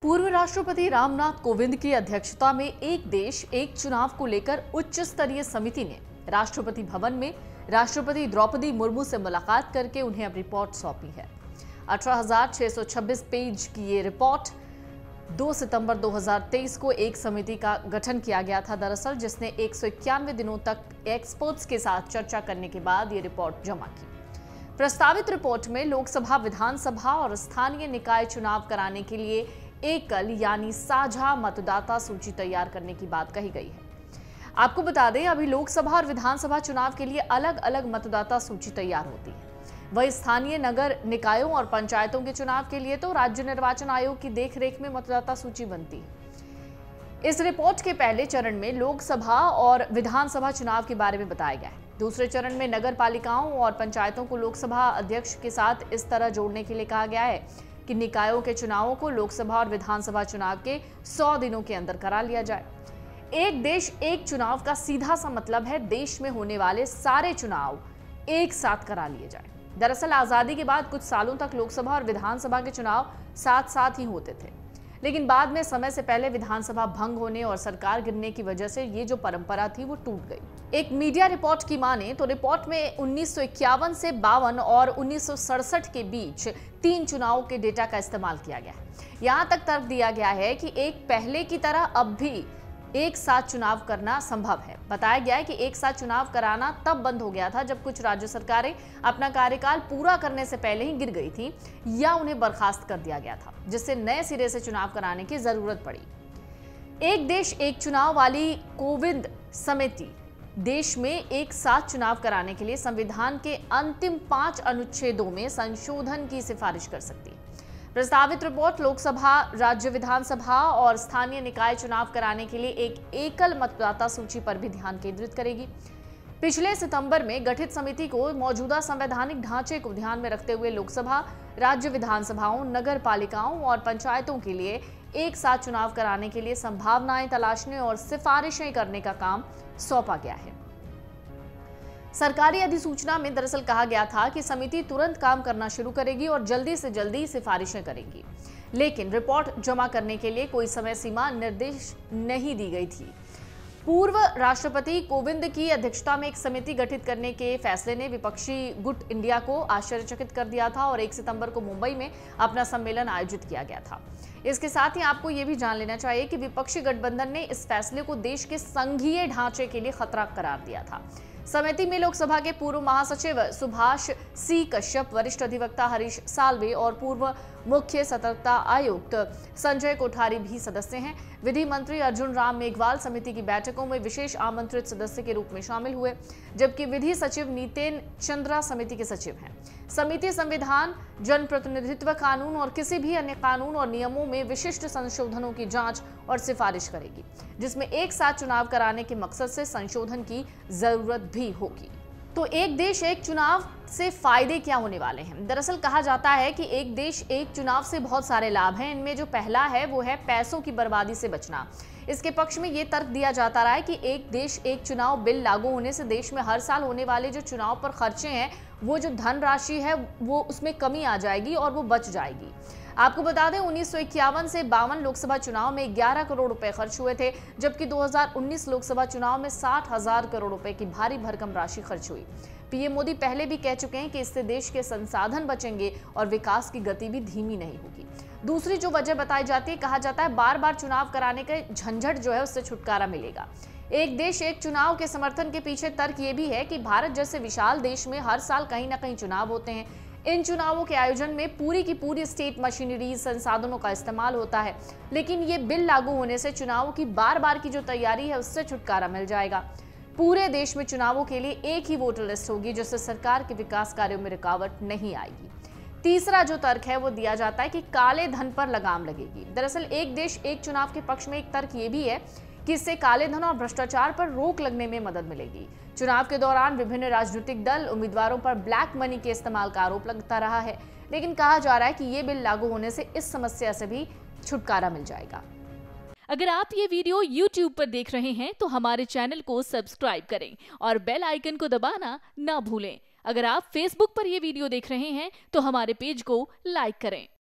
पूर्व राष्ट्रपति रामनाथ कोविंद की अध्यक्षता में एक देश एक चुनाव को लेकर उच्च स्तरीय समिति ने राष्ट्रपति भवन में राष्ट्रपति द्रौपदी मुर्मू से मुलाकात करके उन्हें अब रिपोर्ट सौंपी है। 18,626 पेज की ये रिपोर्ट 2 सितंबर 2023 को एक समिति का गठन किया गया था दरअसल, जिसने 191 दिनों तक एक्सपर्ट्स के साथ चर्चा करने के बाद ये रिपोर्ट जमा की। प्रस्तावित रिपोर्ट में लोकसभा, विधानसभा और स्थानीय निकाय चुनाव कराने के लिए एकल यानी साझा मतदाता सूची तैयार करने की बात कही गई है। आपको बता दें, अभी लोकसभा और विधानसभा चुनाव के लिए अलग अलग मतदाता सूची तैयार होती है। वही स्थानीय, नगर निकायों और पंचायतों के चुनाव के लिए तो राज्य निर्वाचन आयोग की देखरेख में मतदाता सूची बनती है। इस रिपोर्ट के पहले चरण में लोकसभा और विधानसभा चुनाव के बारे में बताया गया है। दूसरे चरण में नगर पालिकाओं और पंचायतों को लोकसभा अध्यक्ष के साथ इस तरह जोड़ने के लिए कहा गया है कि निकायों के चुनावों को लोकसभा और विधानसभा चुनाव के 100 दिनों के अंदर करा लिया जाए। एक देश एक चुनाव का सीधा सा मतलब है देश में होने वाले सारे चुनाव एक साथ करा लिए जाए। दरअसल आजादी के बाद कुछ सालों तक लोकसभा और विधानसभा के चुनाव साथ साथ ही होते थे, लेकिन बाद में समय से पहले विधानसभा भंग होने और सरकार गिरने की वजह से ये जो परंपरा थी वो टूट गई। एक मीडिया रिपोर्ट की माने तो रिपोर्ट में 1951 से 52 और 1967 के बीच 3 चुनावों के डेटा का इस्तेमाल किया गया है। यहां तक तर्क दिया गया है कि एक पहले की तरह अब भी एक साथ चुनाव करना संभव है। बताया गया है कि एक साथ चुनाव कराना तब बंद हो गया था जब कुछ राज्य सरकारें अपना कार्यकाल पूरा करने से पहले ही गिर गई थी या उन्हें बर्खास्त कर दिया गया था, जिससे नए सिरे से चुनाव कराने की जरूरत पड़ी। एक देश एक चुनाव वाली कोविंद समिति देश में एक साथ चुनाव कराने के लिए संविधान के अंतिम 5 अनुच्छेदों में संशोधन की सिफारिश कर सकती है। प्रस्तावित रिपोर्ट लोकसभा, राज्य विधानसभा और स्थानीय निकाय चुनाव कराने के लिए एक एकल मतदाता सूची पर भी ध्यान केंद्रित करेगी। पिछले सितंबर में गठित समिति को मौजूदा संवैधानिक ढांचे को ध्यान में रखते हुए लोकसभा, राज्य विधानसभाओं, नगर पालिकाओं और पंचायतों के लिए एक साथ चुनाव कराने के लिए संभावनाएं तलाशने और सिफारिशें करने का काम सौंपा गया है। सरकारी अधिसूचना में दरअसल कहा गया था कि समिति तुरंत काम करना शुरू करेगी और जल्दी से जल्दी सिफारिशें करेगी, लेकिन रिपोर्ट जमा करने के लिए कोई समय सीमा निर्देश नहीं दी गई थी। पूर्व राष्ट्रपति कोविंद की अध्यक्षता में एक समिति गठित करने के फैसले ने विपक्षी गुट इंडिया को आश्चर्यचकित कर दिया था और 1 सितंबर को मुंबई में अपना सम्मेलन आयोजित किया गया था। इसके साथ ही आपको यह भी जान लेना चाहिए कि विपक्षी गठबंधन ने इस फैसले को देश के संघीय ढांचे के लिए खतरा करार दिया था। समिति में लोकसभा के पूर्व महासचिव सुभाष सी कश्यप, वरिष्ठ अधिवक्ता हरीश साल्वे और पूर्व मुख्य सतर्कता आयुक्त संजय कोठारी भी सदस्य हैं। विधि मंत्री अर्जुन राम मेघवाल समिति की बैठकों में विशेष आमंत्रित सदस्य के रूप में शामिल हुए, जबकि विधि सचिव नीतेन चंद्रा समिति के सचिव हैं। समिति संविधान, जनप्रतिनिधित्व कानून और किसी भी अन्य कानून और नियमों में विशिष्ट संशोधनों की जांच और सिफारिश करेगी, जिसमें एक साथ चुनाव कराने के मकसद से संशोधन की जरूरत भी होगी। तो एक देश एक चुनाव से फायदे क्या होने वाले हैं? दरअसल कहा जाता है कि एक देश एक चुनाव से बहुत सारे लाभ हैं। इनमें जो पहला है वो है पैसों की बर्बादी से बचना। इसके पक्ष में ये तर्क दिया जाता रहा है कि एक देश एक चुनाव बिल लागू होने से देश में हर साल होने वाले जो चुनाव पर खर्चे हैं, वो जो धनराशि है वो उसमें कमी आ जाएगी और वो बच जाएगी। आपको बता दें, 1951 से 52 लोकसभा चुनाव में 11 करोड़ रुपए खर्च हुए थे, जबकि 2019 लोकसभा चुनाव में 60,000 करोड़ रुपए की भारी भरकम राशि खर्च हुई। पीएम मोदी पहले भी कह चुके हैं कि इससे देश के संसाधन बचेंगे और विकास की गति भी धीमी नहीं होगी। दूसरी जो वजह बताई जाती है, कहा जाता है बार बार चुनाव कराने के झंझट जो है उससे छुटकारा मिलेगा। एक देश एक चुनाव के समर्थन के पीछे तर्क ये भी है कि भारत जैसे विशाल देश में हर साल कहीं ना कहीं चुनाव होते हैं। इन चुनावों के आयोजन में पूरी की पूरी स्टेट मशीनरी, संसाधनों का इस्तेमाल होता है, लेकिन ये बिल लागू होने से चुनावों की बार बार की जो तैयारी है उससे छुटकारा मिल जाएगा। पूरे देश में चुनावों के लिए एक ही वोटर लिस्ट होगी, जिससे सरकार के विकास कार्यों में रुकावट नहीं आएगी। तीसरा जो तर्क है वो दिया जाता है कि काले धन पर लगाम लगेगी। दरअसल एक देश एक चुनाव के पक्ष में एक तर्क ये भी है कि इससे काले धन और भ्रष्टाचार पर रोक लगने में मदद मिलेगी। चुनाव के दौरान विभिन्न राजनीतिक दल उम्मीदवारों पर ब्लैक मनी के इस्तेमाल का आरोप लगता रहा है, लेकिन कहा जा रहा है कि ये बिल लागू होने से इस समस्या से भी छुटकारा मिल जाएगा। अगर आप ये वीडियो YouTube पर देख रहे हैं तो हमारे चैनल को सब्सक्राइब करें और बेल आइकन को दबाना ना भूलें। अगर आप Facebook पर ये वीडियो देख रहे हैं तो हमारे पेज को लाइक करें।